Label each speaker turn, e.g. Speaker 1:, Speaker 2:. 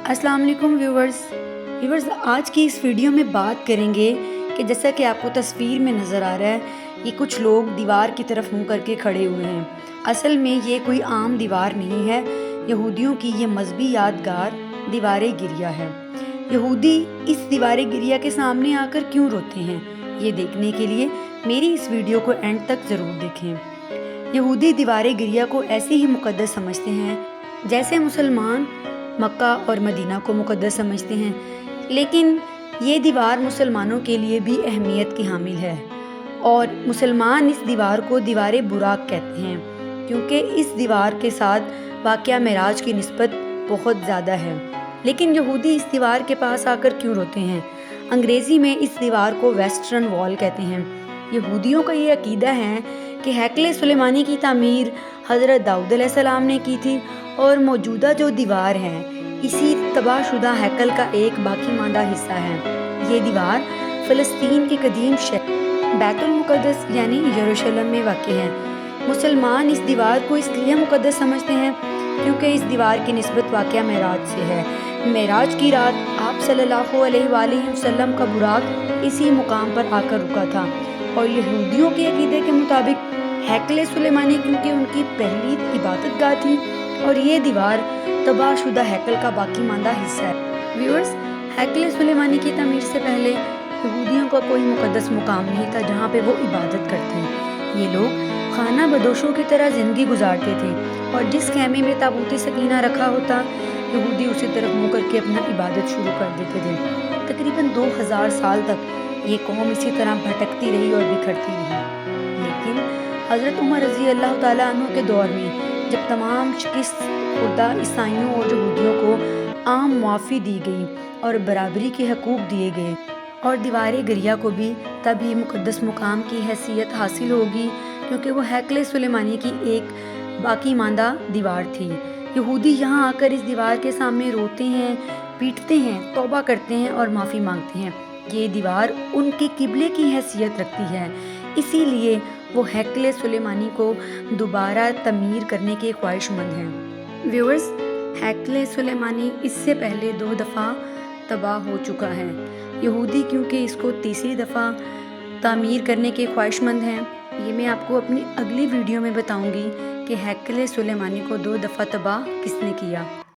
Speaker 1: अस्सलाम वालेकुम व्यूवर्स, आज की इस वीडियो में बात करेंगे कि जैसा कि आपको तस्वीर में नज़र आ रहा है, ये कुछ लोग दीवार की तरफ मुंह करके खड़े हुए हैं। असल में ये कोई आम दीवार नहीं है, यहूदियों की ये मजहबी यादगार दीवार गिरिया है। यहूदी इस दीवार गिरिया के सामने आकर क्यों रोते हैं, ये देखने के लिए मेरी इस वीडियो को एंड तक ज़रूर देखें। यहूदी दीवार गिरिया को ऐसे ही मुक़द्दस समझते हैं जैसे मुसलमान मक्का और मदीना को मुक़द्दस समझते हैं, लेकिन ये दीवार मुसलमानों के लिए भी अहमियत की हामिल है और मुसलमान इस दीवार को दीवार बुराक कहते हैं, क्योंकि इस दीवार के साथ वाक़या मेराज की निस्बत बहुत ज़्यादा है। लेकिन यहूदी इस दीवार के पास आकर क्यों रोते हैं? अंग्रेज़ी में इस दीवार को वेस्टर्न वॉल कहते हैं। यहूदियों का ये अकीदा है कि हैकल सुलेमानी की तामीर हज़रत दाऊद अलैहिस्सलाम ने की थी और मौजूदा जो दीवार है इसी तबाहशुदा हैकल का एक बाकी मांदा हिस्सा है। ये दीवार फ़लस्तीन के कदीम शहर बैतुल मुक़द्दस यानी यरूशलेम में वाक़ है। मुसलमान इस दीवार को इसलिए मुक़द्दस समझते हैं क्योंकि इस दीवार की निस्बत वाक़या मेराज से है। मेराज की रात आप सल्लल्लाहु अलैहि वसल्लम का बुराक इसी मुकाम पर आकर रुका था और यहूदियों के अकीदे के मुताबिक हैकल सुलेमानी क्योंकि उनकी पहली इबादत गाह थी और ये दीवार तबाहशुदा हैकल का बाकी मांदा हिस्सा है। व्यूअर्स, हैकल सुलेमानी की तमीर से पहले यहूदियों का कोई मुक़द्दस मुकाम नहीं था जहाँ पे वो इबादत करते हैं। ये लोग खाना बदोशों की तरह ज़िंदगी गुजारते थे और जिस खेमे में ताबूत सकीना रखा होता यहूदी उसी तरफ मुँह करके अपना इबादत शुरू कर देते थे। तकरीबन 2000 साल तक ये कौम इसी तरह भटकती रही और बिखरती रही, लेकिन हज़रत उमर रज़ी अल्लाह ताला अन्हु के दौर में जब तमाम शिकस्त खुर्दा ईसाइयों और यहूदियों को आम मुआफ़ी दी गई और बराबरी के हकूक़ दिए गए और दीवार गिरिया को भी तभी मुक़द्दस मुकाम की हैसियत हासिल होगी क्योंकि वो हैकल सुलेमानी की एक बाकी मांदा दीवार थी। यहूदी यहाँ आकर इस दीवार के सामने रोते हैं, पीटते हैं, तौबा करते हैं और माफ़ी मांगते हैं। ये दीवार उनके किबले की हैसियत रखती है, इसीलिए वो हैकल सुलेमानी को दोबारा तमीर करने के ख्वाहिशमंद हैं। व्यूअर्स, हैकल सुलेमानी इससे पहले 2 दफ़ा तबाह हो चुका है। यहूदी क्योंकि इसको तीसरी दफ़ा तामीर करने के ख्वाहिशमंद हैं, ये मैं आपको अपनी अगली वीडियो में बताऊंगी कि हैकल सुलेमानी को 2 दफ़ा तबाह किसने किया।